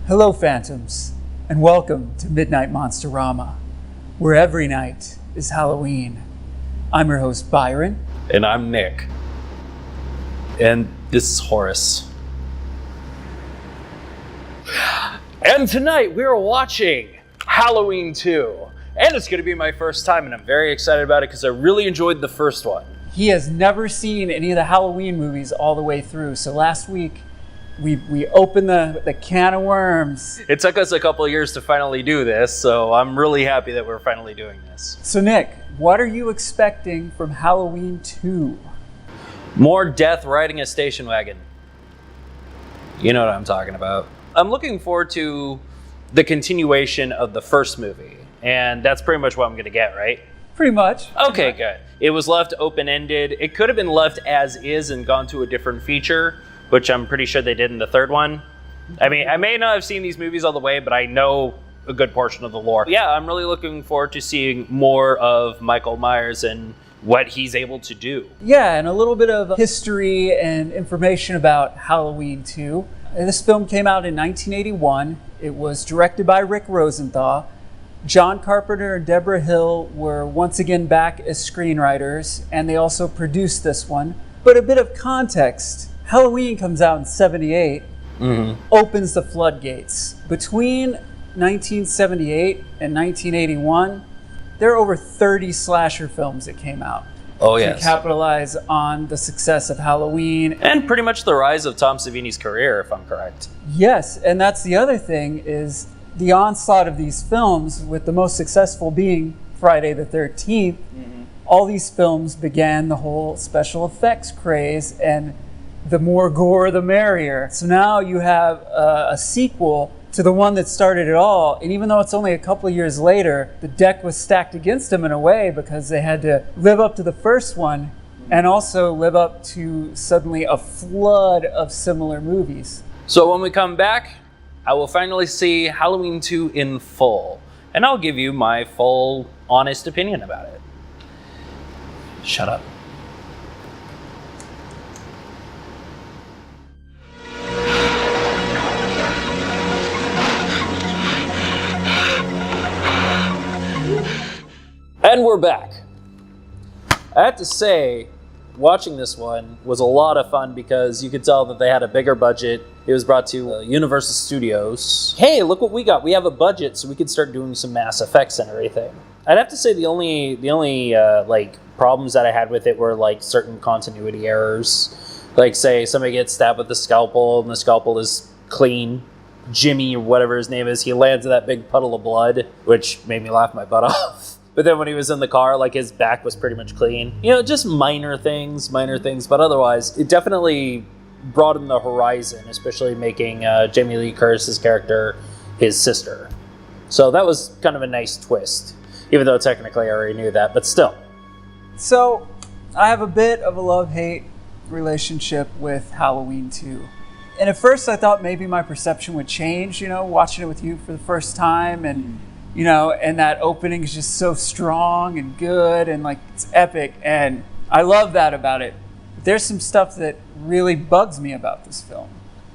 Hello, Phantoms, and welcome to Midnight Monster-Rama, where every night is Halloween. I'm your host, Byron. And I'm Nick. And this is Horace. And tonight we are watching Halloween 2. And it's going to be my first time, and I'm very excited about it because I really enjoyed the first one. He has never seen any of the Halloween movies all the way through, so last week we opened the can of worms. It took us a couple of years to finally do this, so I'm really happy that we're finally doing this. So Nick, what are you expecting from Halloween 2? More death riding a station wagon. You know what I'm talking about. I'm looking forward to the continuation of the first movie, and that's pretty much what I'm going to get, right? Pretty much. Okay, good. It was left open-ended. It could have been left as is and gone to a different feature, which I'm pretty sure they did in the third one. I mean, I may not have seen these movies all the way, but I know a good portion of the lore. Yeah, I'm really looking forward to seeing more of Michael Myers and what he's able to do. Yeah, and a little bit of history and information about Halloween 2. This film came out in 1981. It was directed by Rick Rosenthal. John Carpenter and Deborah Hill were once again back as screenwriters, and they also produced this one. But a bit of context. Halloween comes out in 78, opens the floodgates. Between 1978 and 1981, there are over 30 slasher films that came out. Oh, yes. To capitalize on the success of Halloween. And pretty much the rise of Tom Savini's career, if I'm correct. Yes, and that's the other thing, is the onslaught of these films, with the most successful being Friday the 13th, all these films began the whole special effects craze, and the more gore, the merrier. So now you have a sequel to the one that started it all, and even though it's only a couple of years later, the deck was stacked against them in a way because they had to live up to the first one and also live up to suddenly a flood of similar movies. So when we come back, I will finally see Halloween 2 in full, and I'll give you my full, honest opinion about it. Shut up. And we're back. I have to say, watching this one was a lot of fun because you could tell that they had a bigger budget. It was brought to Universal Studios. Hey, look what we got. We have a budget, so we could start doing some mass effects and everything. I'd have to say the only problems that I had with it were like certain continuity errors. Like, say somebody gets stabbed with a scalpel and the scalpel is clean. Jimmy, or whatever his name is, he lands in that big puddle of blood, which made me laugh my butt off. But then when he was in the car, like, his back was pretty much clean. You know, just minor things, but otherwise, it definitely broadened the horizon, especially making Jamie Lee Curtis's character his sister. So that was kind of a nice twist, even though technically I already knew that, but still. So, I have a bit of a love-hate relationship with Halloween 2. And at first I thought maybe my perception would change, watching it with you for the first time, and and that opening is just so strong and good and like it's epic, and I love that about it. But there's some stuff that really bugs me about this film.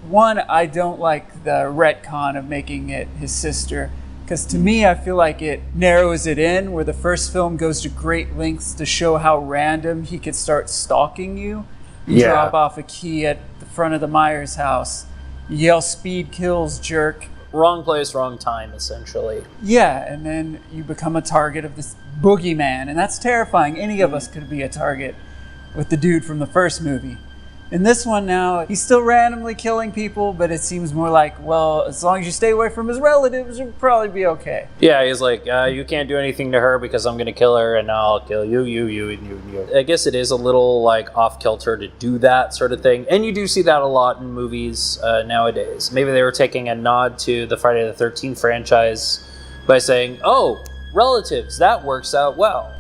One, I don't like the retcon of making it his sister, because to me I feel like it narrows it in, where the first film goes to great lengths to show how random he could start stalking you. You drop off a key at the front of the Myers house, you yell "speed kills, jerk." Wrong place, wrong time, essentially. Yeah, and then you become a target of this boogeyman, and that's terrifying. Any of us could be a target with the dude from the first movie. In this one now, he's still randomly killing people, but it seems more like, well, as long as you stay away from his relatives, you'll probably be okay. Yeah, he's like, you can't do anything to her because I'm going to kill her, and I'll kill you, and you. I guess it is a little, like, off-kilter to do that sort of thing. And you do see that a lot in movies nowadays. Maybe they were taking a nod to the Friday the 13th franchise by saying, oh, relatives, that works out well.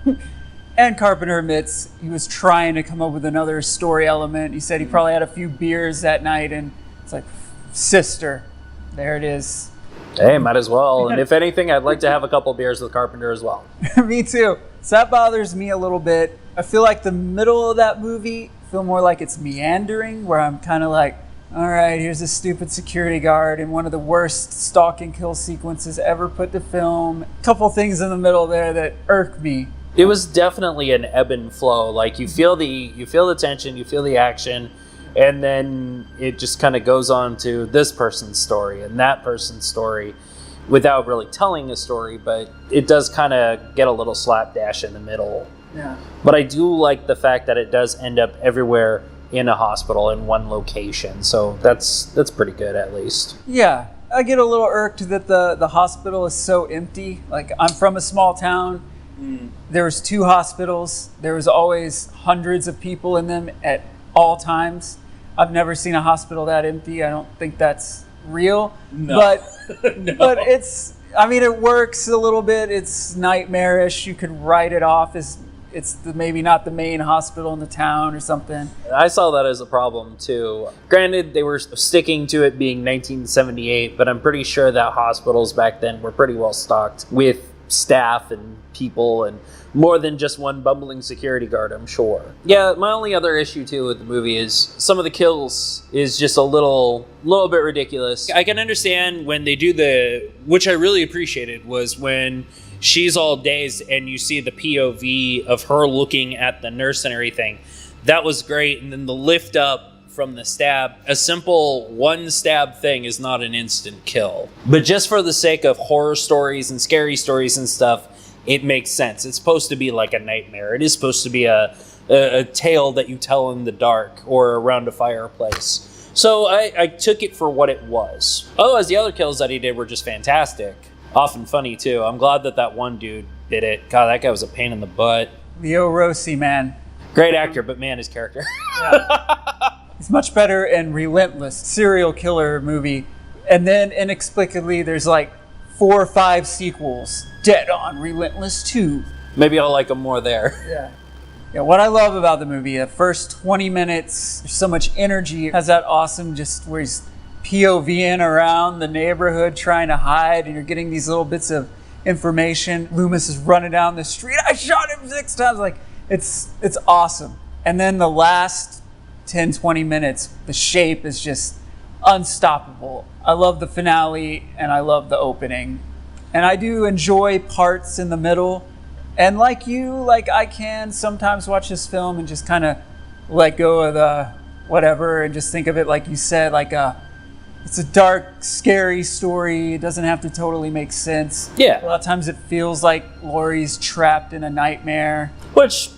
And Carpenter admits he was trying to come up with another story element. He said he probably had a few beers that night, and it's like, sister, there it is. Hey, might as well. And if anything, I'd like to have a couple beers with Carpenter as well. Me too. So that bothers me a little bit. I feel like the middle of that movie feel more like it's meandering, where I'm kind of like, All right, here's a stupid security guard in one of the worst stalk and kill sequences ever put to film. Couple things in the middle there that irk me. It was definitely an ebb and flow. Like you feel the tension, you feel the action, and then it just kind of goes on to this person's story and that person's story without really telling a story, but it does kind of get a little slapdash in the middle. Yeah. But I do like the fact that it does end up everywhere in a hospital in one location. So that's pretty good, at least. Yeah. I get a little irked that the hospital is so empty. Like, I'm from a small town. There was 2 hospitals. There was always hundreds of people in them at all times. I've never seen a hospital that empty. I don't think that's real. No. But No. but it works a little bit. It's nightmarish. You could write it off as maybe not the main hospital in the town or something. I saw that as a problem too. Granted, they were sticking to it being 1978, but I'm pretty sure that hospitals back then were pretty well stocked with staff and people, and more than just one bumbling security guard, I'm sure. Yeah, my only other issue too with the movie is some of the kills is just a little bit ridiculous. I can understand when they do which I really appreciated was when she's all dazed and you see the POV of her looking at the nurse and everything. That was great. And then the lift up from the stab, a simple one stab thing is not an instant kill. But just for the sake of horror stories and scary stories and stuff, it makes sense. It's supposed to be like a nightmare. It is supposed to be a tale that you tell in the dark or around a fireplace. So I took it for what it was. Otherwise, the other kills that he did were just fantastic. Often funny, too. I'm glad that one dude did it. God, that guy was a pain in the butt. Leo Rossi, man. Great actor, but man, his character. Yeah. He's much better in Relentless, serial killer movie. And then, inexplicably, there's like 4 or 5 sequels. Dead on Relentless 2. Maybe I'll like him more there. Yeah. Yeah, what I love about the movie, the first 20 minutes, there's so much energy. It has that awesome just where he's POVing around the neighborhood trying to hide, and you're getting these little bits of information. Loomis is running down the street. I shot him 6 times. Like, it's awesome. And then the last 10, 20 minutes, the shape is just unstoppable. I love the finale and I love the opening. And I do enjoy parts in the middle. And like you, I can sometimes watch this film and just kind of let go of the whatever and just think of it, like you said, it's a dark, scary story. It doesn't have to totally make sense. Yeah. A lot of times it feels like Laurie's trapped in a nightmare. Which,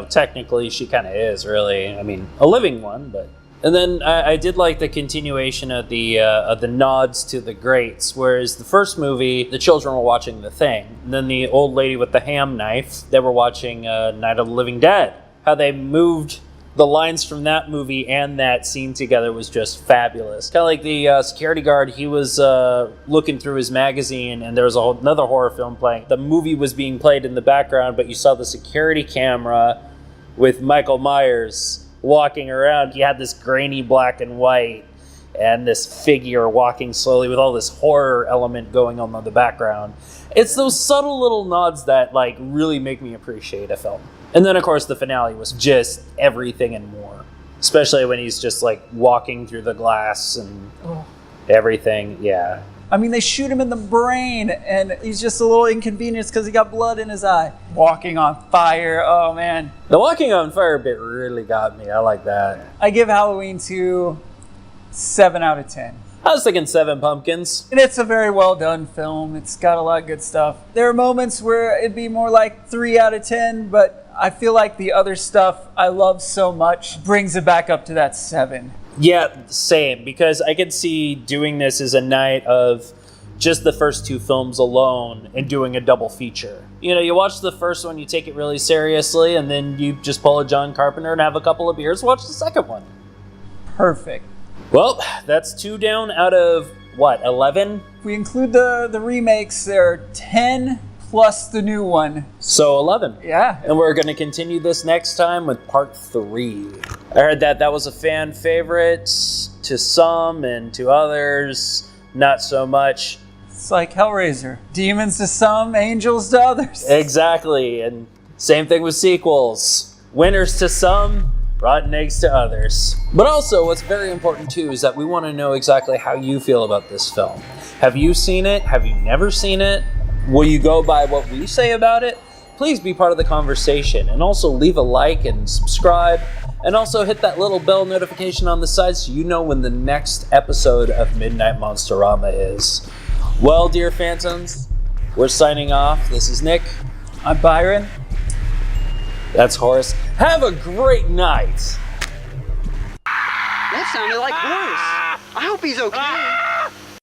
technically she kind of is, really. I mean, a living one, but... And then I did like the continuation of the nods to the greats, whereas the first movie, the children were watching The Thing. And then the old lady with the ham knife, they were watching Night of the Living Dead. How they moved the lines from that movie and that scene together was just fabulous. Kind of like the security guard, he was looking through his magazine and there was another horror film playing. The movie was being played in the background, but you saw the security camera with Michael Myers walking around. He had this grainy black and white and this figure walking slowly with all this horror element going on in the background. It's those subtle little nods that really make me appreciate a film. And then, of course, the finale was just everything and more. Especially when he's just, walking through the glass and everything. Yeah. I mean, they shoot him in the brain, and he's just a little inconvenienced because he got blood in his eye. Walking on fire. Oh, man. The walking on fire bit really got me. I like that. I give Halloween 2 7 out of 10. I was thinking 7 pumpkins. And it's a very well done film. It's got a lot of good stuff. There are moments where it'd be more like 3 out of 10, but I feel like the other stuff I love so much brings it back up to that 7. Yeah, same. Because I could see doing this as a night of just the first 2 films alone and doing a double feature. You watch the first one, you take it really seriously, and then you just pull a John Carpenter and have a couple of beers, watch the second one. Perfect. Well, that's 2 down out of, 11? If we include the remakes, there are 10 plus the new one. So 11. Yeah. And we're going to continue this next time with part 3. I heard that was a fan favorite to some and to others, not so much. It's like Hellraiser. Demons to some, angels to others. Exactly. And same thing with sequels. Winners to some, rotten eggs to others. But also, what's very important too is that we want to know exactly how you feel about this film. Have you seen it? Have you never seen it? Will you go by what we say about it? Please be part of the conversation, and also leave a like and subscribe, and also hit that little bell notification on the side so you know when the next episode of Midnight Monster-Rama is. Well, dear Phantoms, we're signing off. This is Nick. I'm Byron. That's Horace. Have a great night. That sounded like Horace. I hope he's okay.